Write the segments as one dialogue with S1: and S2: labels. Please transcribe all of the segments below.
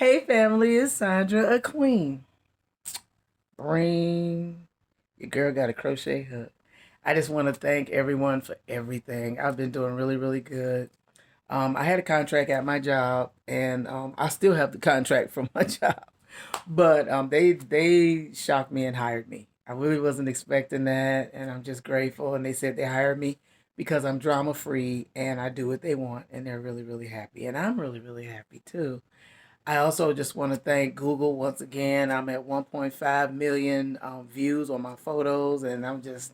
S1: Hey family, it's Sandra, a queen. Bring your girl got a crochet hook. I just want to thank everyone for everything. I've been doing really, really good. I had a contract at my job, and I still have the contract from my job. But they shocked me and hired me. I really wasn't expecting that, and I'm just grateful. And they said they hired me because I'm drama free and I do what they want, and they're really, really happy, and I'm really, really happy too. I also just want to thank Google once again. I'm at 1.5 million views on my photos, and I'm just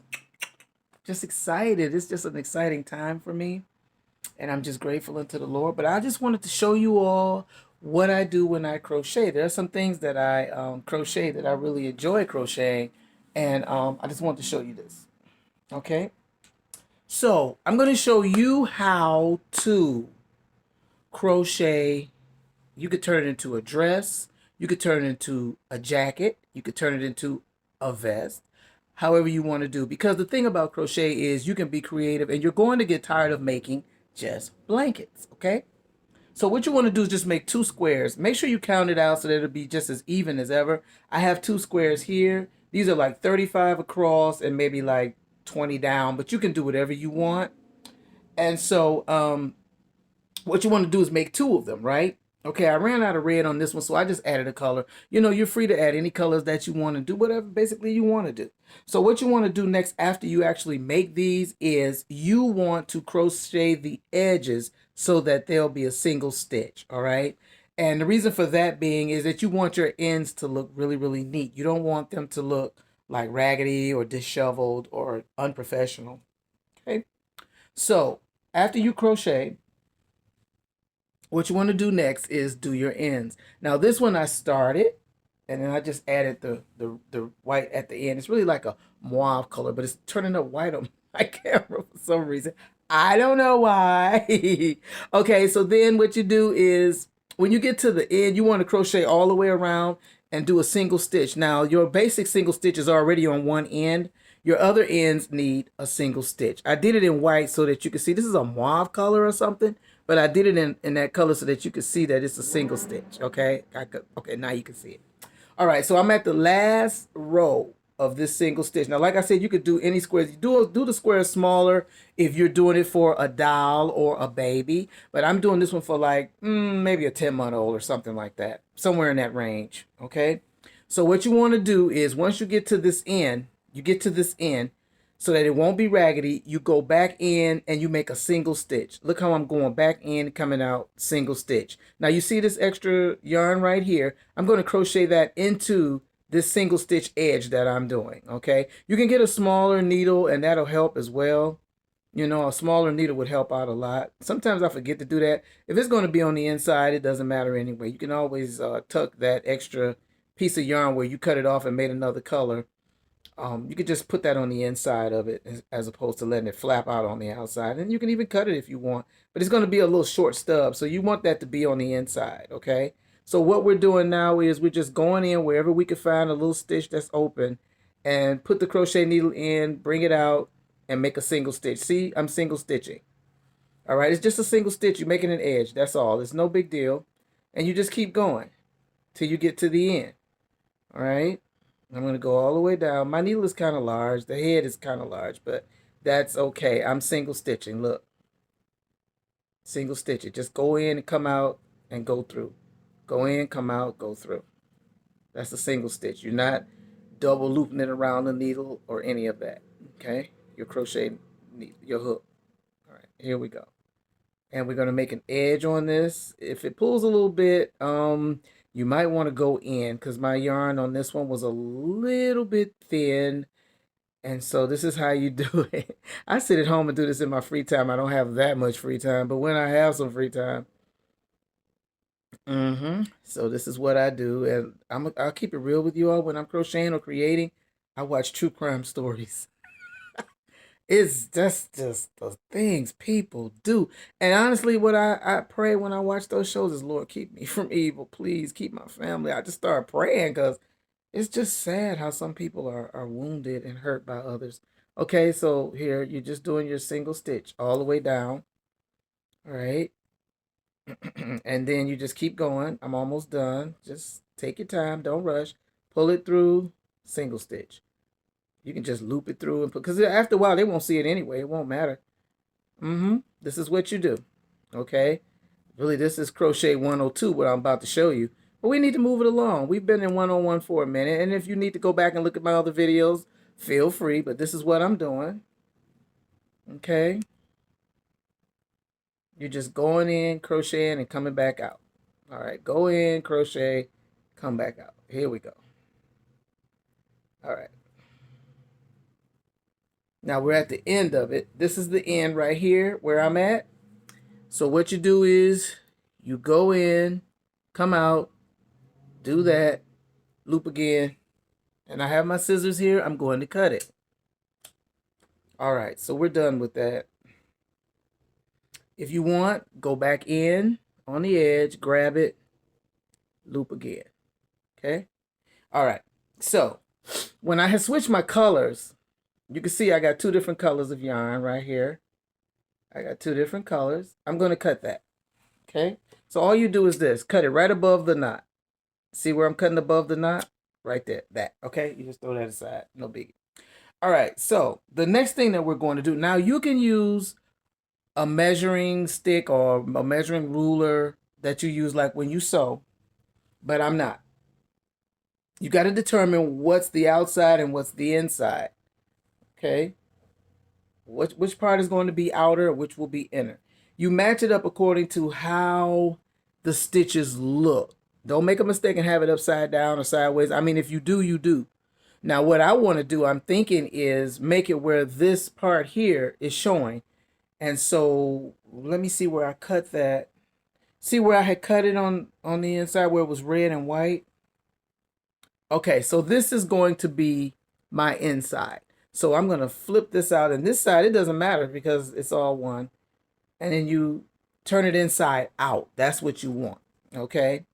S1: excited. It's just an exciting time for me, and I'm just grateful unto the Lord. But I just wanted to show you all what I do when I crochet. There are some things that I crochet that I really enjoy crocheting, and I just want to show you this. Okay, so I'm going to show you how to crochet. You could turn it into a dress. You could turn it into a jacket. You could turn it into a vest. However you want to do. Because the thing about crochet is you can be creative and you're going to get tired of making just blankets. Okay? So what you want to do is just make two squares. Make sure you count it out so that it'll be just as even as ever. I have two squares here. These are like 35 across and maybe like 20 down, but you can do whatever you want. And so what you want to do is make two of them, right? Okay, I ran out of red on this one, so I just added a color. You know, you're free to add any colors that you want to do, whatever basically you want to do. So what you want to do next after you actually make these is you want to crochet the edges so that there'll be a single stitch, all right? And the reason for that being is that you want your ends to look really, really neat. You don't want them to look like raggedy or disheveled or unprofessional, okay? So after you crochet, what you want to do next is do your ends. Now this one I started and then I just added the white at the end. It's really like a mauve color, but it's turning up white on my camera for some reason. I don't know why. Okay, so then what you do is when you get to the end, you want to crochet all the way around and do a single stitch. Now your basic single stitch is already on one end. Your other ends need a single stitch. I did it in white so that you can see this is a mauve color or something, but I did it in that color so that you can see that it's a single stitch. Okay, okay, now you can see it. All right, so I'm at the last row of this single stitch. Now, like I said, you could do any squares. You do the squares smaller if you're doing it for a doll or a baby, but I'm doing this one for like maybe a 10-month-old or something like that, somewhere in that range. Okay, so what you want to do is once you get to this end, you get to this end, so that it won't be raggedy, you go back in and you make a single stitch. Look how I'm going back in, coming out, single stitch. Now you see this extra yarn right here. I'm going to crochet that into this single stitch edge that I'm doing, okay? You can get a smaller needle and that'll help as well. You know, a smaller needle would help out a lot. Sometimes I forget to do that. If it's going to be on the inside, it doesn't matter anyway. You can always tuck that extra piece of yarn where you cut it off and made another color. You could just put that on the inside of it as opposed to letting it flap out on the outside. And you can even cut it if you want, but it's going to be a little short stub. So you want that to be on the inside, okay? So what we're doing now is we're just going in wherever we can find a little stitch that's open and put the crochet needle in, bring it out, and make a single stitch. See, I'm single stitching. All right, it's just a single stitch. You're making an edge. That's all. It's no big deal. And you just keep going till you get to the end. All right. I'm going to go all the way down. My needle is kind of large. The head is kind of large, but that's okay. I'm single stitching. Look, single stitch it. Just go in and come out and go through. Go in, come out, go through. That's a single stitch. You're not double looping it around the needle or any of that. Okay. Your crochet needle, your hook. All right, here we go. And we're going to make an edge on this. If it pulls a little bit, you might want to go in because my yarn on this one was a little bit thin. And so this is how you do it. I sit at home and do this in my free time. I don't have that much free time, but when I have some free time, so this is what I do. And I'll keep it real with you all when I'm crocheting or creating. I watch true crime stories. It's just the things people do. And honestly, what I pray when I watch those shows is, Lord, keep me from evil. Please keep my family. I just start praying because it's just sad how some people are wounded and hurt by others. Okay, so here you're just doing your single stitch all the way down. All right. And then you just keep going. I'm almost done. Just take your time. Don't rush. Pull it through, single stitch. You can just loop it through and put, because after a while they won't see it anyway. It won't matter. This is what you do. Okay. Really, this is crochet 102, what I'm about to show you. But we need to move it along. We've been in 101 for a minute. And if you need to go back and look at my other videos, feel free. But this is what I'm doing. Okay. You're just going in, crocheting, and coming back out. All right. Go in, crochet, come back out. Here we go. All right. Now we're at the end of it. This is the end right here where I'm at. So what you do is you go in, come out, do that, loop again, and I have my scissors here. I'm going to cut it. All right, so we're done with that. If you want, go back in on the edge, grab it, loop again. Okay? All right, so when I had switched my colors, you can see I got two different colors of yarn right here. I got two different colors. I'm going to cut that. Okay? So all you do is this. Cut it right above the knot. See where I'm cutting above the knot? Right there. That. Okay? You just throw that aside. No biggie. All right. So the next thing that we're going to do. Now you can use a measuring stick or a measuring ruler that you use like when you sew. But I'm not. You got to determine what's the outside and what's the inside. Okay? Which part is going to be outer, which will be inner. You match it up according to how the stitches look. Don't make a mistake and have it upside down or sideways. I mean, if you do, you do. Now, what I want to do, I'm thinking, is make it where this part here is showing. And so let me see where I cut that. See where I had cut it on the inside where it was red and white? Okay, so this is going to be my inside. So I'm going to flip this out. And this side, it doesn't matter because it's all one. And then you turn it inside out. That's what you want. Okay.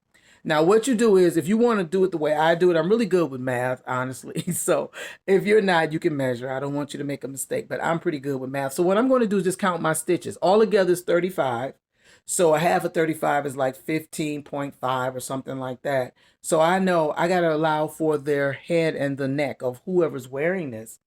S1: Now, what you do is, if you want to do it the way I do it, I'm really good with math, honestly. So if you're not, you can measure. I don't want you to make a mistake, but I'm pretty good with math. So what I'm going to do is just count my stitches. All together is 35. So a half of 35 is like 15.5 or something like that. So I know I got to allow for their head and the neck of whoever's wearing this.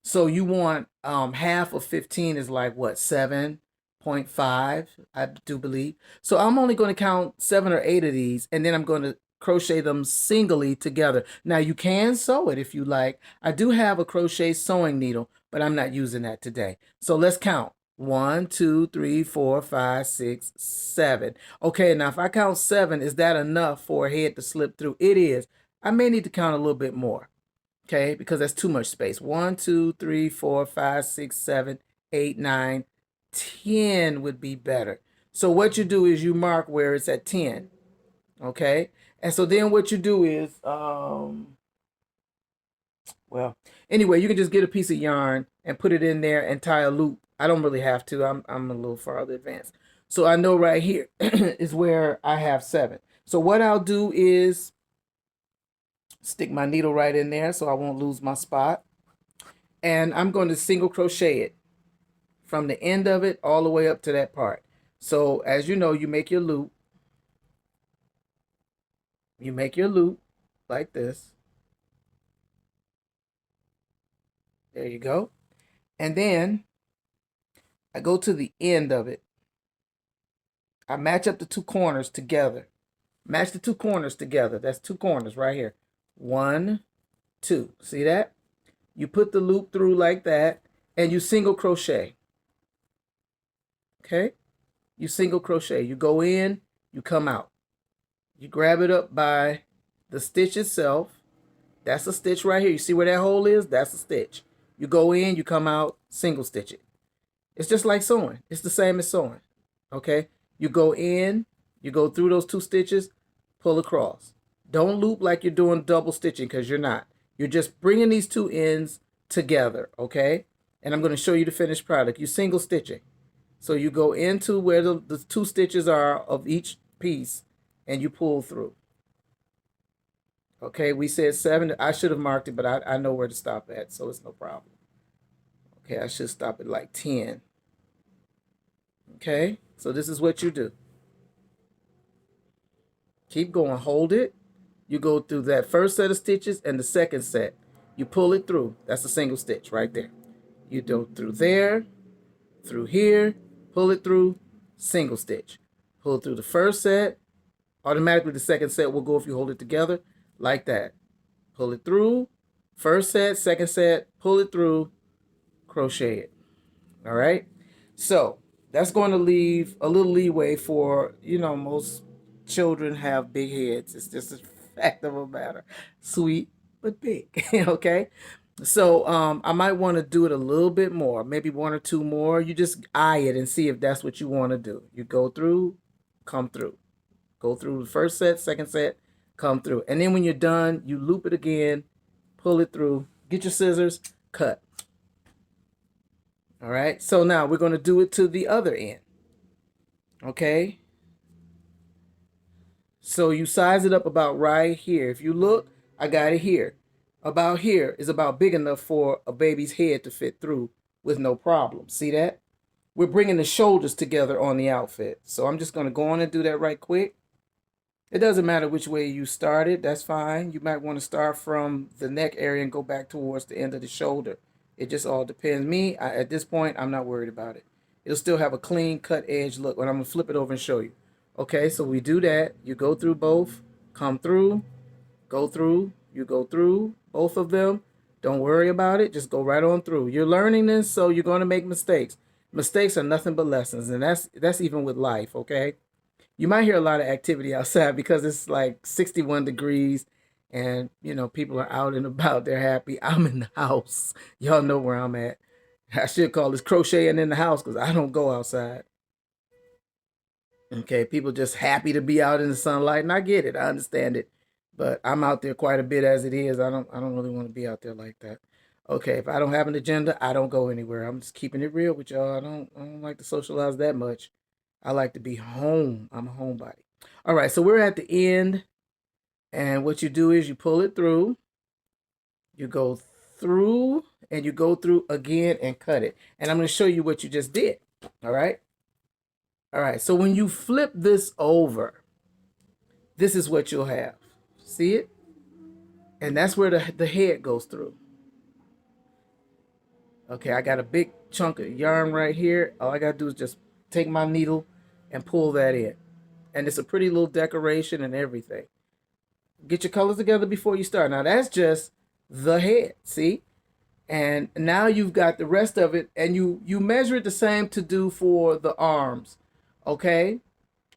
S1: So you want half of 15 is like what, 7.5, I do believe. So I'm only going to count 7 or 8 of these, and then I'm going to crochet them singly together. Now you can sew it if you like. I do have a crochet sewing needle, but I'm not using that today. So let's count. 1, 2, 3, 4, 5, 6, 7. Okay, now if I count 7, is that enough for a head to slip through? It is. I may need to count a little bit more. Okay, because that's too much space. 1, 2, 3, 4, 5, 6, 7, 8, 9, 10 would be better. So what you do is you mark where it's at 10. Okay, and so then what you do is, well, anyway, you can just get a piece of yarn and put it in there and tie a loop. I don't really have to. I'm a little farther advanced. So I know right here is where I have 7. So what I'll do is stick my needle right in there so I won't lose my spot. And I'm going to single crochet it from the end of it all the way up to that part. So as you know, you make your loop. You make your loop like this. There you go. And then I go to the end of it. I match up the two corners together. Match the two corners together. That's two corners right here. 1, 2. See that? You put the loop through like that, and you single crochet. Okay? You single crochet. You go in, you come out. You grab it up by the stitch itself. That's a stitch right here. You see where that hole is? That's a stitch. You go in, you come out, single stitch it. It's just like sewing. It's the same as sewing. Okay? You go in, you go through those 2 stitches, pull across. Don't loop like you're doing double stitching, because you're not. You're just bringing these 2 ends together, okay? And I'm going to show you the finished product. You single stitching. So you go into where the 2 stitches are of each piece, and you pull through. Okay, we said 7. I should have marked it, but I know where to stop at, so it's no problem. Okay, I should stop at like 10. Okay, so this is what you do. Keep going. Hold it. You go through that first set of stitches and the second set. You pull it through. That's a single stitch right there. You go through there, through here, pull it through, single stitch. Pull it through the first set. Automatically the second set will go if you hold it together like that. Pull it through, first set, second set, pull it through, crochet it. All right. So that's going to leave a little leeway for, most children have big heads. It's just a fact of a matter. Sweet, but big. Okay. So I might want to do it a little bit more, maybe one or two more. You just eye it and see if that's what you want to do. You go through, come through. Go through the first set, second set, come through. And then when you're done, you loop it again, pull it through, get your scissors, cut. All right, so now we're going to do it to the other end. Okay. So you size it up about right here. If you look, I got it here. About here is about big enough for a baby's head to fit through with no problem. See that? We're bringing the shoulders together on the outfit. So I'm just going to go on and do that right quick. It doesn't matter which way you started. That's fine. You might want to start from the neck area and go back towards the end of the shoulder. It just all depends. At this point, I'm not worried about it. It'll still have a clean cut edge look, but I'm going to flip it over and show you. Okay, so we do that. You go through both, come through, go through, you go through both of them. Don't worry about it. Just go right on through. You're learning this, so you're going to make mistakes. Mistakes are nothing but lessons, and that's even with life, okay? You might hear a lot of activity outside because it's like 61 degrees and, people are out and about. They're happy. I'm in the house. Y'all know where I'm at. I should call this crocheting in the house because I don't go outside. Okay, people just happy to be out in the sunlight, and I get it. I understand it. But I'm out there quite a bit as it is. I don't really want to be out there like that. Okay, if I don't have an agenda, I don't go anywhere. I'm just keeping it real with y'all. I don't like to socialize that much. I like to be home. I'm a homebody. All right, so we're at the end. And what you do is you pull it through. You go through and you go through again and cut it. And I'm going to show you what you just did. All right. All right. So when you flip this over, this is what you'll have. See it? And that's where the head goes through. Okay, I got a big chunk of yarn right here. All I got to do is just take my needle and pull that in. And it's a pretty little decoration and everything. Get your colors together before you start. Now that's just the head, see? And now you've got the rest of it, and you measure it the same to do for the arms, okay?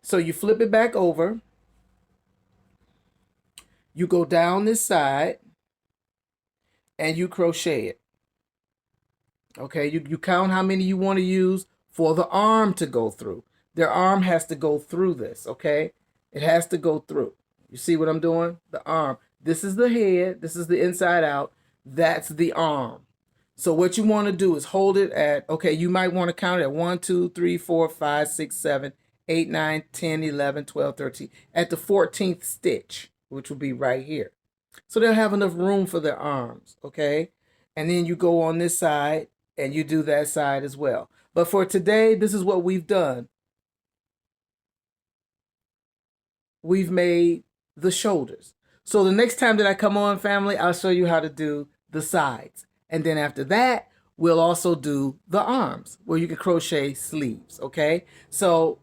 S1: So you flip it back over. You go down this side, and you crochet it. Okay, you count how many you want to use for the arm to go through. Their arm has to go through this, okay? It has to go through. You see what I'm doing? The arm. This is the head. This is the inside out. That's the arm. So what you want to do is hold it at, okay, you might want to count it at 1, 2, 3, 4, 5, 6, 7, 8, 9, 10, 11, 12, 13. At the 14th stitch, which will be right here. So they'll have enough room for their arms, okay? And then you go on this side and you do that side as well. But for today, this is what we've done. We've made the shoulders. So the next time that I come on, family, I'll show you how to do the sides. And then after that, we'll also do the arms where you can crochet sleeves, okay? So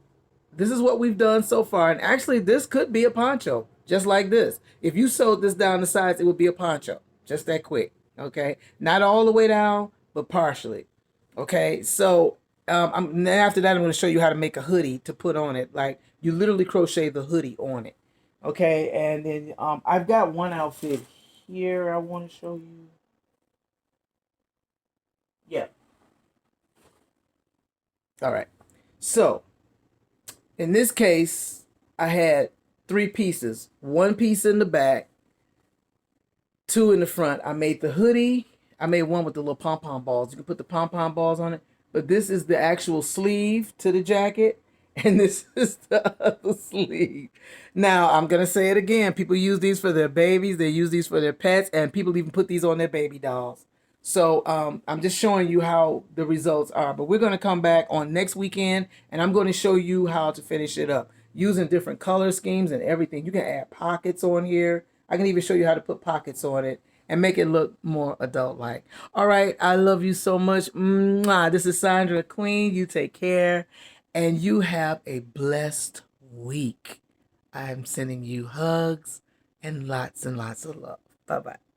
S1: this is what we've done so far. And actually, this could be a poncho, just like this. If you sewed this down the sides, it would be a poncho, just that quick, okay? Not all the way down, but partially, okay? So after that, I'm going to show you how to make a hoodie to put on it. Like, you literally crochet the hoodie on it, okay? And then I've got one outfit here I want to show you. Yeah. All right. So in this case, I had 3 pieces. 1 piece in the back, 2 in the front. I made the hoodie. I made one with the little pom-pom balls. You can put the pom-pom balls on it. But this is the actual sleeve to the jacket. And this is the other sleeve. Now, I'm going to say it again. People use these for their babies. They use these for their pets. And people even put these on their baby dolls. So I'm just showing you how the results are. But we're going to come back on next weekend. And I'm going to show you how to finish it up. using different color schemes and everything. You can add pockets on here. I can even show you how to put pockets on it and make it look more adult-like. All right, I love you so much. Mwah. This is Sandra Queen. You take care, and you have a blessed week. I'm sending you hugs and lots of love. Bye-bye.